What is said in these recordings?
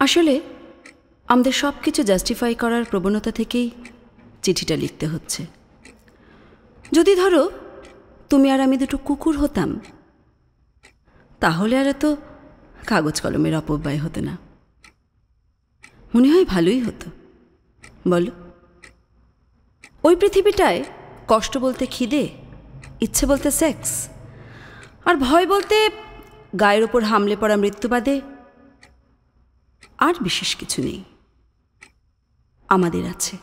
আসলে আমাদের সব কিছু জাস্টিফাই করার প্রবণতা থেকেই চিঠিটা লিখতে হচ্ছে। যদি ধরো তুমি আর আমি দুটো কুকুর হতাম, তাহলে আর এত কাগজ কলমের অপব্যয় হতো না। মনে হয় ভালোই হতো, বলো? ওই পৃথিবীটায় কষ্ট বলতে খিদে, ইচ্ছে বলতে সেক্স, আর ভয় বলতে গায়ের ওপর হামলে পড়া মৃত্যুবাদে আর বিশেষ কিছু নেই। আমাদের আছে,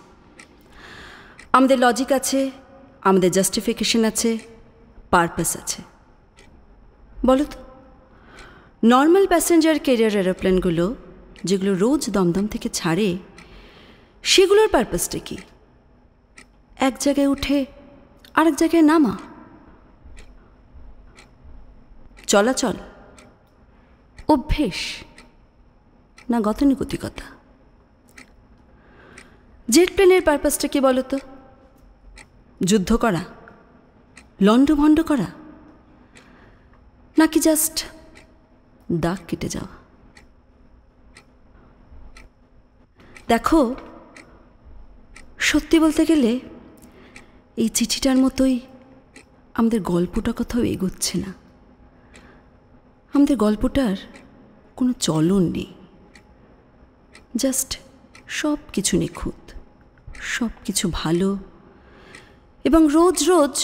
আমাদের লজিক আছে, আমাদের জাস্টিফিকেশন আছে, পারপাস আছে। বলো তো, নর্মাল প্যাসেঞ্জার ক্যারিয়ার এরোপ্লেনগুলো যেগুলো রোজ দমদম থেকে ছাড়ে, সেগুলোর পারপাসটা কি? এক জায়গায় উঠে আরেক জায়গায় নামা, চলাচল, অভ্যেস, না গতানুগতিকতা? জেট প্লেনের পারপাসটা কি বলো তো? যুদ্ধ করা, লণ্ডভণ্ড করা, নাকি জাস্ট দাগ কেটে যাওয়া? দেখো, সত্যি বলতে গেলে এই চিঠিটার মতোই আমাদের গল্পটা কোথাও এগোচ্ছে না। আমাদের গল্পটার কোনো চলন নেই, জাস্ট সব কিছু নিখুঁত, সব কিছু ভালো, এবং রোজ রোজ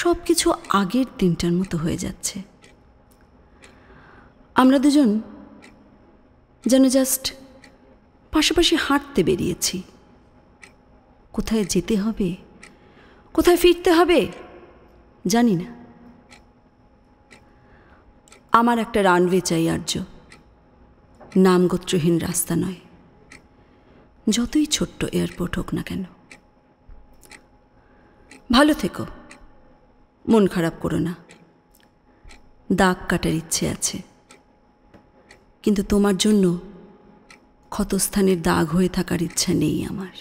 সব কিছু আগের দিনটার মতো হয়ে যাচ্ছে। আমরা দুজন যেন জাস্ট পাশাপাশি হাঁটতে বেরিয়েছি। কোথায় যেতে হবে, কোথায় ফিরতে হবে জানি না। আমার একটা রানওয়ে চাই আর্য, নামগোত্রহীন রাস্তা নয়, যতই ছোট্ট এয়ারপোর্ট হোক না কেন। ভালো থেকো, মন খারাপ করো না। দাগ কাটার ইচ্ছে আছে, কিন্তু তোমার জন্য ক্ষতস্থানের দাগ হয়ে থাকার ইচ্ছা নেই আমার।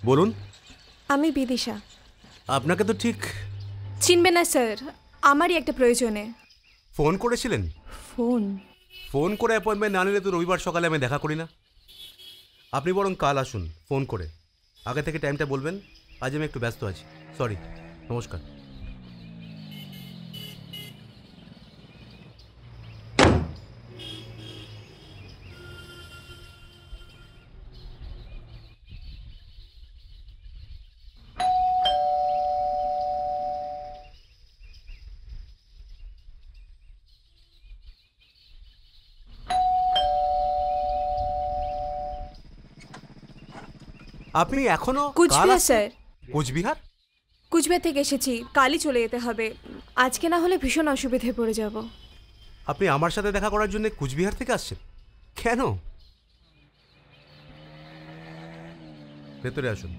বলুন। আমি বিদিশা। আপনাকে তো ঠিক চিনবে না স্যার, আমারই একটা প্রয়োজনে ফোন করেছিলেন। ফোন করে অ্যাপয়েন্টমেন্ট না নিলে তো রবিবার সকালে আমি দেখা করি না। আপনি বরং কাল আসুন ফোন করে, আগে থেকে টাইমটা বলবেন। আজ আমি একটু ব্যস্ত আছি, সরি। নমস্কার। আপনি এখনো কুচবিহার স্যার। কুচবিহার? কুচবিহার থেকে এসেছি, কালই চলে যেতে হবে। আজকে না হলে ভীষণ অসুবিধায় পড়ে যাব। আপনি আমার সাথে দেখা করার জন্য কুচবিহার থেকে আসছেন কেন? ভেতরে আসুন।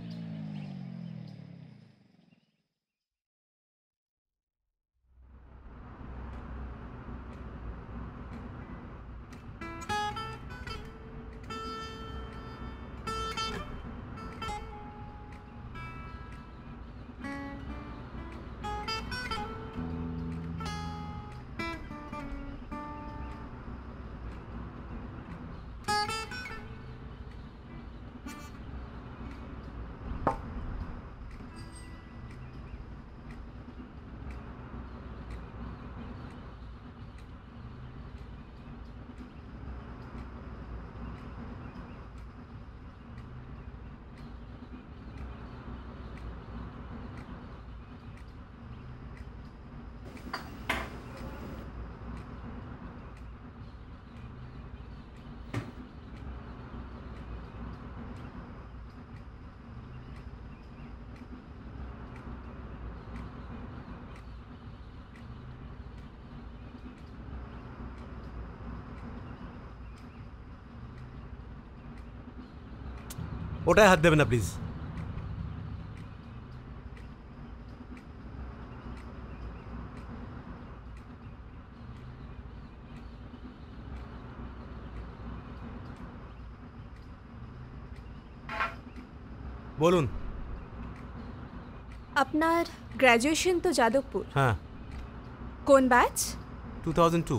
ওটায় হাত দেবেন না প্লিজ। বলুন। আপনার গ্র্যাজুয়েশন তো যাদবপুর? হ্যাঁ। কোন ব্যাচ? 2002।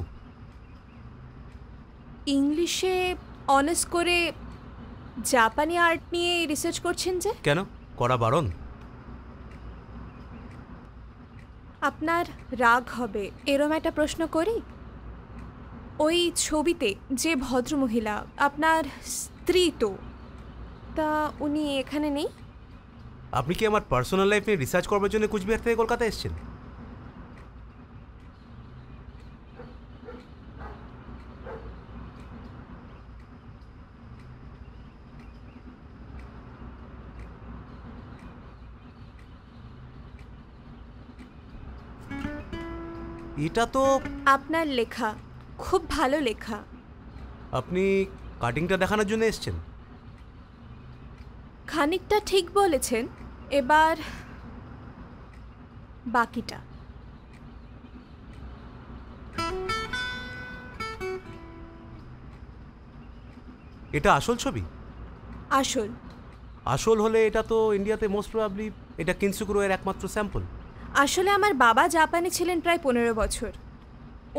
ইংলিশে অনার্স করে জাপানি আর্ট নিয়ে রিসার্চ করছেন যে? কেন, করা বারণ? আপনার রাগ হবে এরম একটা প্রশ্ন করি। ওই ছবিতে যে ভদ্রমহিলা আপনার স্ত্রী, তো তা উনি এখানে নেই? আপনি কি আমার পার্সোনাল লাইফ নিয়ে রিসার্চ করবার জন্য কুচবিহার থেকে কলকাতা এসেছেন? এটা তো আপনার লেখা, খুব ভালো লেখা। আপনি কাটিংটা দেখানোর জন্য এসেছেন? খানিকটা ঠিক বলেছেন, এবার বাকিটা। এটা আসল ছবি? আসল। আসল হলে এটা তো ইন্ডিয়াতে মোস্ট প্রবাবলি এটা কিনসুকুরো এর একমাত্র স্যাম্পল। আসলে আমার বাবা জাপানে ছিলেন প্রায় 15 বছর।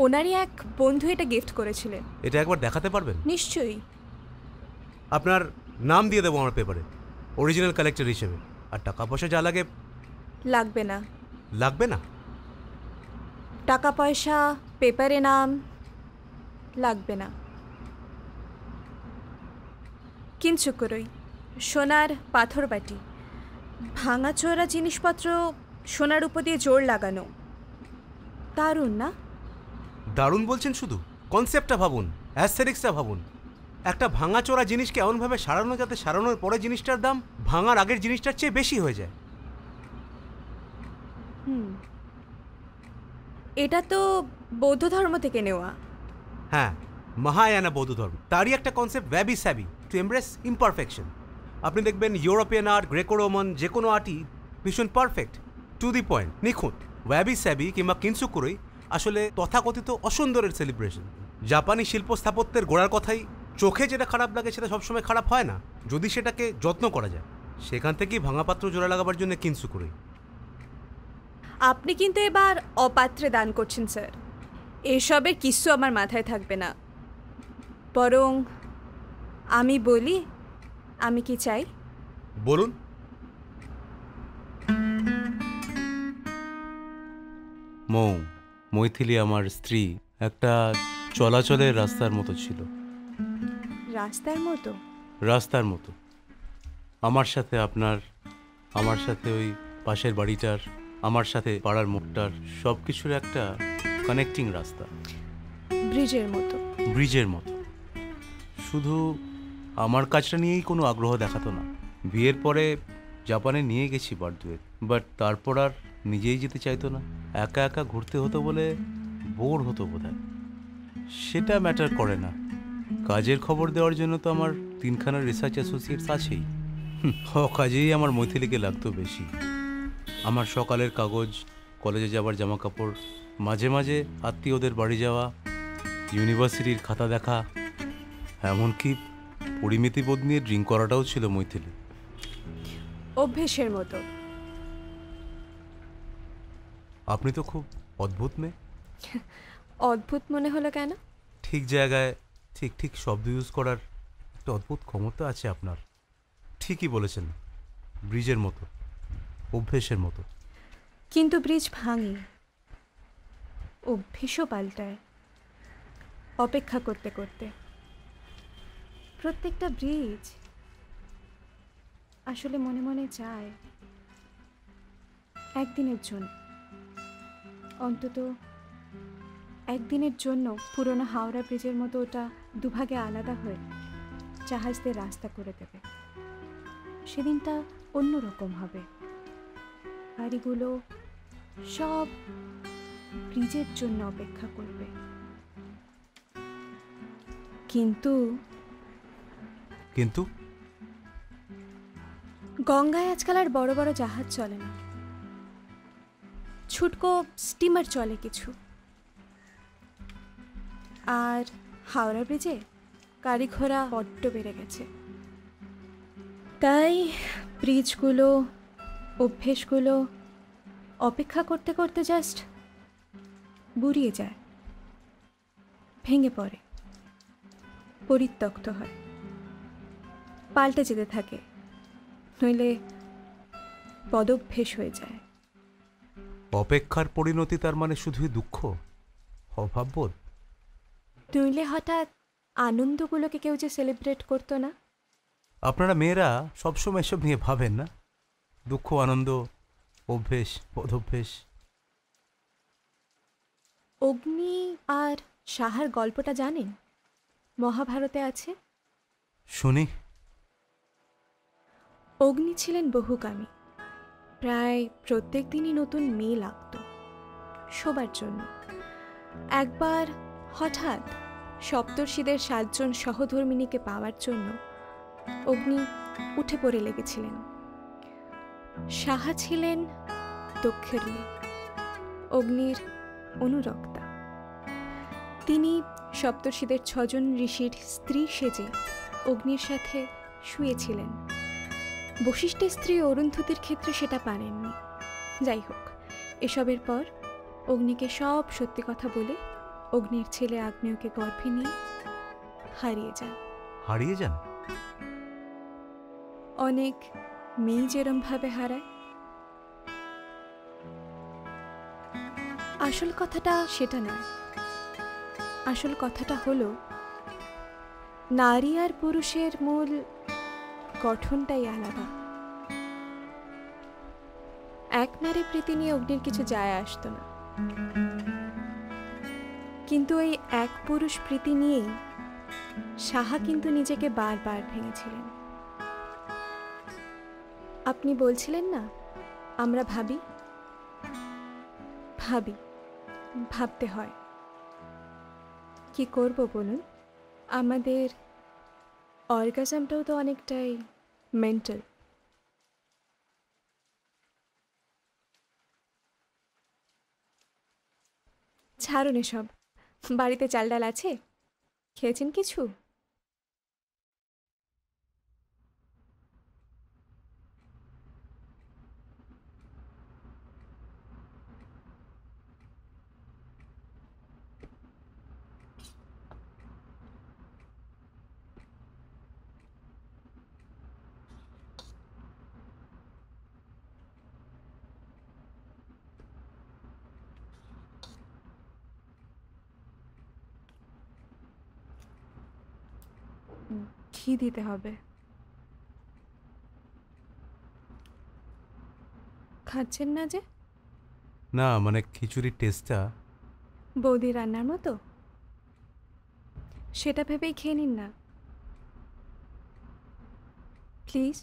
ওনারই এক বন্ধু এটা গিফট করেছিলেন। এটা একবার দেখাতে পারবেন? নিশ্চয়ই। আপনার নাম দিয়ে দেবো আমার পেপারে অরিজিনাল কালেক্টর হিসেবে, আর টাকা পয়সা যা লাগে। লাগবে না। লাগবে না? টাকা পয়সা, পেপারে নাম লাগবে না। কিনসুকুরোই, সোনার পাথর বাটি, ভাঙাচোরা জিনিসপত্র সোনার উপর দিয়ে জোর লাগানো। দারুণ না? দারুণ বলছেন? শুধু কনসেপ্টটা ভাবুন, অ্যাস্থেটিক্সটা ভাবুন। একটা ভাঙাচোরা জিনিসকে এমনভাবে সারানো যাতে সারানোর পরে জিনিসটার দাম ভাঙার আগের জিনিসটার চেয়ে বেশি হয়ে যায়। এটা তো বৌদ্ধ ধর্ম থেকে নেওয়া। হ্যাঁ, মহায়ানা বৌদ্ধ ধর্ম, তারই একটা কনসেপ্ট ওয়াবি স্যাবি, টু এমব্রেস ইমপারফেকশন। আপনি দেখবেন ইউরোপিয়ান আর্ট, গ্রেকো রোমান যে কোনো আর্টই ভীষণ পারফেক্ট, টু দি পয়েন্ট, নিখুঁত। ওয়াবি স্যাবি কিংবা কিনসুকুরোই আসলে তথাকথিত অসুন্দরের সেলিব্রেশন। জাপানি শিল্প স্থাপত্যের গোড়ার কথাই, চোখে যেটা খারাপ লাগে সেটা সবসময় খারাপ হয় না যদি সেটাকে যত্ন করা যায়। সেখান থেকেই ভাঙা পাত্র জোড়া লাগাবার জন্য কিনসু করে। আপনি কিন্তু এবার অপাত্রে দান করছেন স্যার। এসবের কিচ্ছু আমার মাথায় থাকবে না। বরং আমি বলি আমি কি চাই। বলুন। মৈথিলি আমার স্ত্রী একটা চলাচলের রাস্তার মতো ছিল। রাস্তার মতো? রাস্তার মতো। আমার সাথে আপনার, আমার সাথে ওই পাশের বাড়িটার, আমার সাথে পাড়ার মুখটার সব কিছুর একটা কানেক্টিং রাস্তা। ব্রিজের মতো? ব্রিজের মতো। শুধু আমার কাজটা নিয়েই কোনো আগ্রহ দেখাতো না। বিয়ের পরে জাপানে নিয়ে গেছি বার দুয়েক, বাট তারপর আর নিজেই যেতে চাইতো না। একা একা ঘুরতে হতো বলে বোর হতো বোধহয়। সেটা ম্যাটার করে না, কাজের খবর দেওয়ার জন্য তো আমার 3খানা রিসার্চ অ্যাসোসিয়েটস আছেই। কাজেই আমার মৈথিলিকে লাগতো বেশি। আমার সকালের কাগজ, কলেজে যাবার জামা কাপড়, মাঝে মাঝে আত্মীয়দের বাড়ি যাওয়া, ইউনিভার্সিটির খাতা দেখা, এমনকি পরিমিতিবোধ নিয়ে ড্রিঙ্ক করাটাও ছিল মৈথিলি। অভ্যেসের মতো। আপনি তো খুব অদ্ভুত মেয়ে। অদ্ভুত মনে হলো কেন? ঠিক জায়গায় ঠিক ঠিক শব্দ ইউজ করার একটা অদ্ভুত ক্ষমতা আছে আপনার। ঠিকই বলেছেন, ব্রিজের মতো, অভ্যেসের মতো। কিন্তু ব্রিজ ভাঙে, অভ্যেসও পাল্টায় অপেক্ষা করতে করতে। প্রত্যেকটা ব্রিজ আসলে মনে মনে চায় একদিনের জন্য, অন্তত একদিনের জন্য পুরনো হাওড়া ব্রিজের মতো ওটা দুভাগে আলাদা হয়ে জাহাজদের রাস্তা করে দেবে। সেদিনটা অন্যরকম হবে। গাড়িগুলো সব ব্রিজের জন্য অপেক্ষা করবে। কিন্তু কিন্তু গঙ্গায় আজকাল আর বড় বড় জাহাজ চলে না, ছুটকো স্টিমার চলে কিছু। আর হাওড়া ব্রিজে গাড়ি ঘোড়া বড্ড বেড়ে গেছে। তাই ব্রিজগুলো, অভ্যেসগুলো অপেক্ষা করতে করতে জাস্ট বুড়িয়ে যায়, ভেঙে পড়ে, পরিত্যক্ত হয়, পাল্টে যেতে থাকে, নইলে পদভ্যেস হয়ে যায়। অপেক্ষার পরিণতি তার মানে শুধুই দুঃখ, অভাববোধ? নইলে হঠাৎ আনন্দগুলোকে কেউ যে সেলিব্রেট করতো না। আপনারা মেয়েরা সবসময় এসব নিয়ে ভাবেন না? দুঃখ, আনন্দ, অভ্যেস, পদভ্যেস। অগ্নি আর সাহার গল্পটা জানেন? মহাভারতে আছে। শুনি। অগ্নি ছিলেন বহুকামী, প্রায় প্রত্যেক দিনই নতুন মেয়ে লাগত শোবার জন্য। একবার হঠাৎ সপ্তর্ষিদের 7 জন সহধর্মিণীকে পাওয়ার জন্য অগ্নি উঠে পড়ে লেগেছিলেন। সাহা ছিলেন দক্ষের মেয়ে, অগ্নির অনুরক্তা। তিনি সপ্তর্ষিদের 6 জন ঋষির স্ত্রী সেজে অগ্নির সাথে শুয়েছিলেন। বশিষ্ঠের স্ত্রী অরুন্ধতির ক্ষেত্রে সেটা পারেননি। যাই হোক, এসবের পর অগ্নিকে সব সত্যি কথা বলে অগ্নির ছেলে আগ্নেয়কে গর্ভে নিয়ে হারিয়ে যান। হারিয়ে যান? অনেক মেয়ে যেরমভাবে হারায়। আসল কথাটা সেটা নয়। আসল কথাটা হলো নারী আর পুরুষের মূল গঠনটাই আলাদা। এক নারী প্রীতি নিয়ে অগ্নির কিছু যায় আসতো না, কিন্তু এই এক পুরুষ প্রীতি নিয়েই সাহা কিন্তু নিজেকে বারবার ভেঙেছিলেন। আপনি বলছিলেন না আমরা ভাবি, ভাবতে হয়। কি করব বলুন? আমাদের অর্গাজমটাও তো অনেকটাই মেন্টাল। ছাড়ুন এসব। বাড়িতে চাল ডাল আছে? খেয়েছেন কিছু? ঘি দিতে হবে। খাচ্ছেন না যে? না মানে খিচুড়ির টেস্টটা বৌদি রান্নার মতো, সেটা ভেবেই খেয়ে নিন না প্লিজ।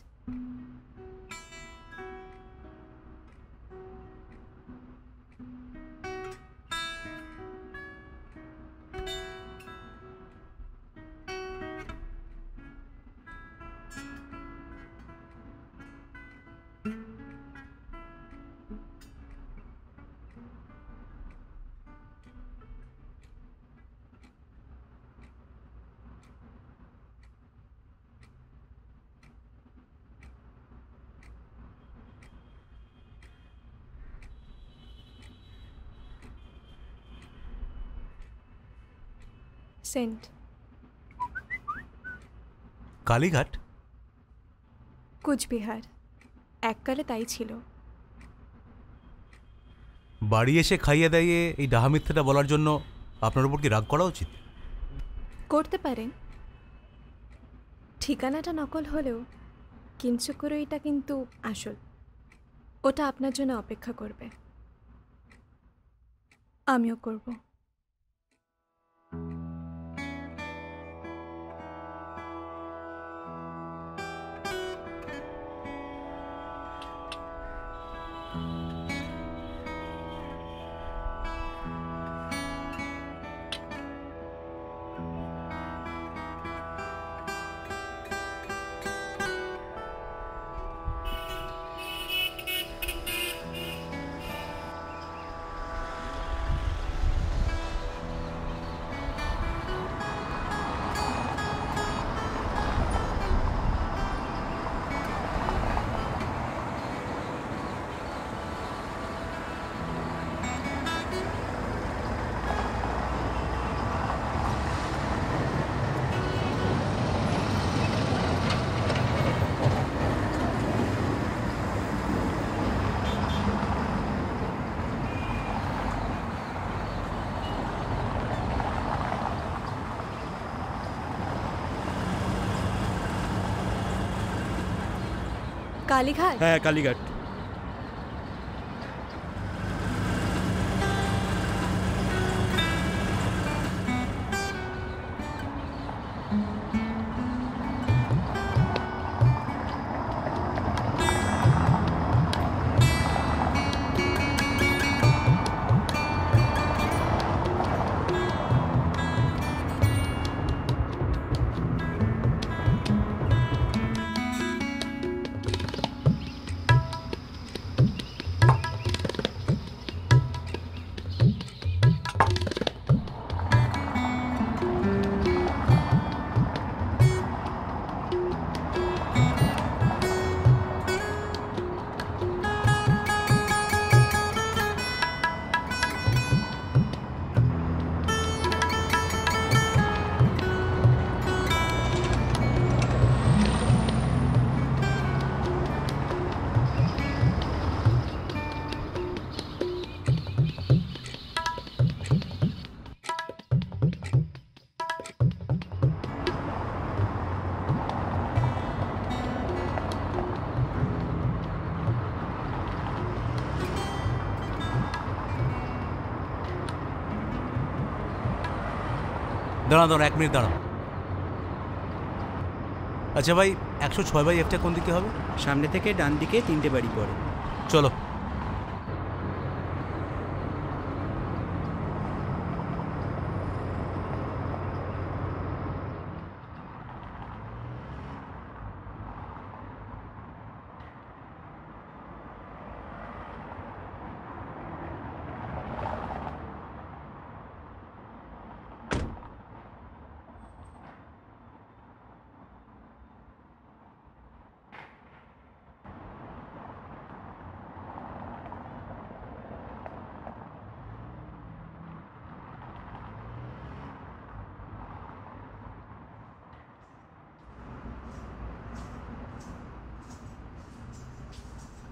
সেন্ট। কালীঘাট? কুচবিহার, এককালে তাই ছিল। বাড়ি এসে খাইয়ে দাইয়ে এই ডাহা মিথ্যাটা বলার জন্য আপনার উপর কি রাগ করা উচিত? করতে পারেন, ঠিকানাটা নকল হলেও কিঞ্চুকুরইটা কিন্তু আসল। ওটা আপনার জন্য অপেক্ষা করবে, আমিও করব। কালীঘাট? হ্যাঁ, কালীঘাট। দাঁড়ান দাঁড়ান, 1 মিনিট দাঁড়ান। আচ্ছা ভাই, 106/Fটা কোন দিকে হবে? সামনে থেকে ডান দিকে 3টে বাড়ি পড়ে। চলো।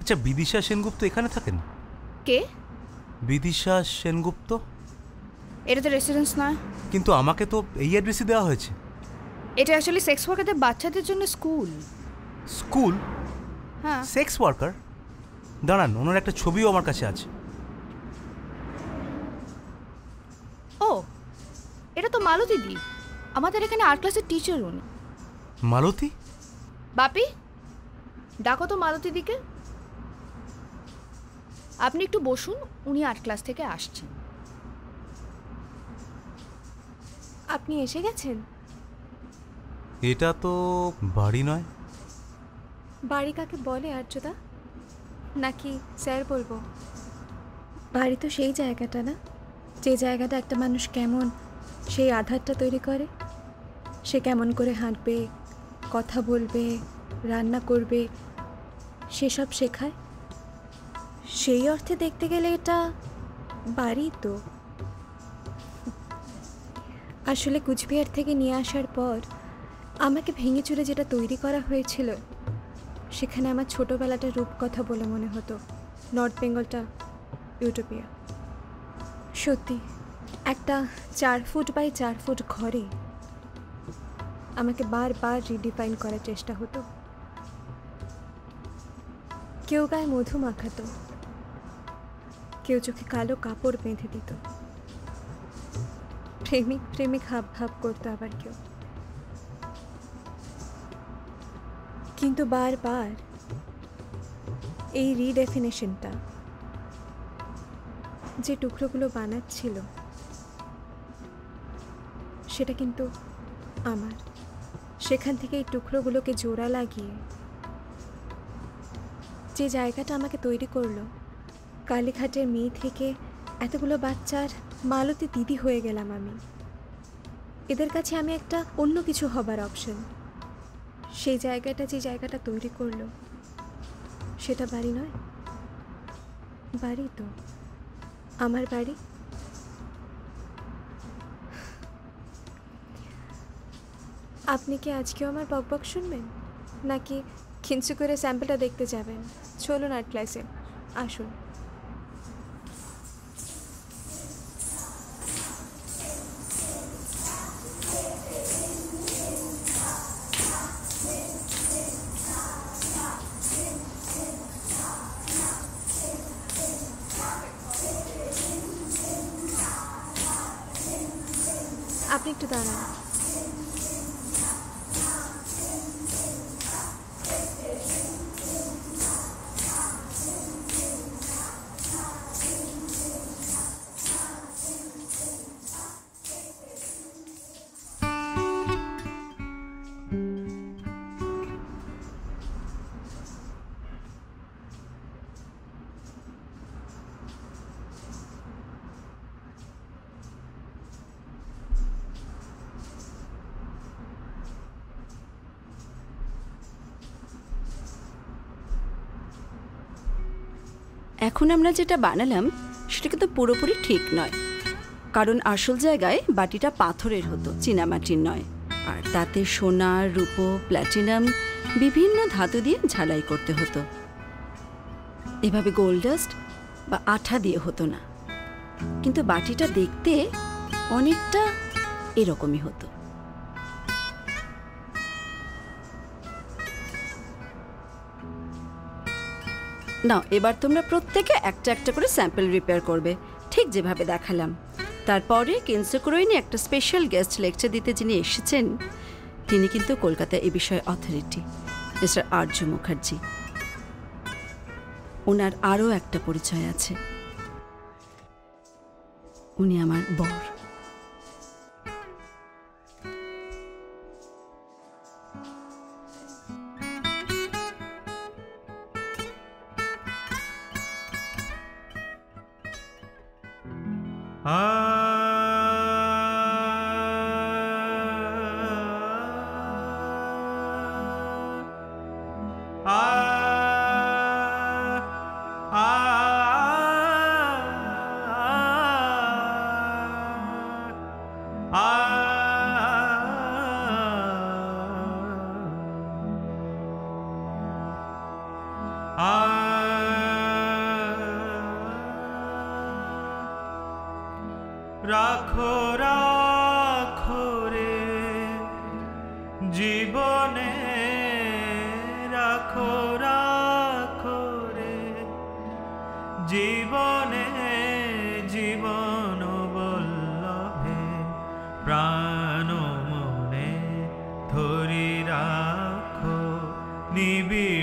আচ্ছা, বিদিশা সেনগুপ্ত এখানে থাকেন? কে? বিদিশা সেনগুপ্ত? এটা তো রেসিডেন্স নয়। কিন্তু আমাকে তো এই অ্যাড্রেসই দেওয়া হয়েছে। এটা আসলে সেক্স ওয়ার্কারদের বাচ্চাদের জন্য স্কুল। স্কুল? হ্যাঁ। Sex worker? দাঁড়ান, ওনার একটা ছবিও আমার কাছে আছে। ও, এটা তো মালতী দি, আমাদের এখানে আর্ট ক্লাসের টিচার উনি। মালতী? বাপি, ডাকো তো মালতী দিকে। আপনি একটু বসুন, উনি আর্ট ক্লাস থেকে আসছেন। আপনি এসে গেছেন? এটা তো বাড়ি নয়। বাড়ি কাকে বলে আর্যদা? নাকি স্যার বলবো? বাড়ি তো সেই জায়গাটা না, যে জায়গাটা একটা মানুষ কেমন সেই আধারটা তৈরি করে। সে কেমন করে হাঁটবে, কথা বলবে, রান্না করবে, সেসব শেখায়। সেই অর্থে দেখতে গেলে এটা বাড়ি তো। আসলে কুচবিহার থেকে নিয়ে আসার পর আমাকে ভেঙে চুরে যেটা তৈরি করা হয়েছিল, সেখানে আমার ছোটোবেলাটা রূপকথা বলে মনে হতো, নর্থ বেঙ্গলটা ইউটোপিয়া। সত্যি একটা 4 ফুট বাই 4 ফুট ঘরে আমাকে বারবার রিডিফাইন করার চেষ্টা হতো। কেউ গায়ে মধু মাখাতো, কেউ চোখে কালো কাপড় বেঁধে দিত, প্রেমিক প্রেমিক হাব ভাব করতো আবার কেউ। কিন্তু বারবার এই রিডেফিনেশনটা যে টুকরোগুলো বানাচ্ছিল সেটা কিন্তু আমার। সেখান থেকে এই টুকরোগুলোকে জোড়া লাগিয়ে যে জায়গাটা আমাকে তৈরি করলো, কালীঘাটের মেয়ে থেকে এতগুলো বাচ্চার মালতী দিদি হয়ে গেলাম আমি। এদের কাছে আমি একটা অন্য কিছু হবার অপশন। সেই জায়গাটা যে জায়গাটা তৈরি করলো সেটা বাড়ি নয়, বাড়ি তো আমার বাড়ি। আপনি কি আজকেও আমার বকবক শুনবেন, নাকি খিঞ্চু করে স্যাম্পলটা দেখতে যাবেন? চলুন আর্ট ক্লাসে, আসুন। আপনি একটু দাঁড়ান। এখন আমরা যেটা বানালাম সেটা কিন্তু পুরোপুরি ঠিক নয়, কারণ আসল জায়গায় বাটিটা পাথরের হতো, চীনামাটির নয়। আর তাতে সোনা, রূপো, প্ল্যাটিনাম বিভিন্ন ধাতু দিয়ে ঝালাই করতে হতো। এভাবে গোল্ড ডাস্ট বা আঠা দিয়ে হতো না। কিন্তু বাটিটা দেখতে অনেকটা এরকমই হতো। না, এবার তোমরা প্রত্যেকে একটা একটা করে স্যাম্পল রিপেয়ার করবে, ঠিক যেভাবে দেখালাম। তারপরে কেন্দ্রকরণে একটা স্পেশাল গেস্ট লেকচার দিতে যিনি এসেছেন, তিনি কিন্তু কলকাতা এ বিষয়ে অথরিটি, মিস্টার আর্য মুখার্জি। ওনার আরও একটা পরিচয় আছে, উনি আমার বর। নিবিড়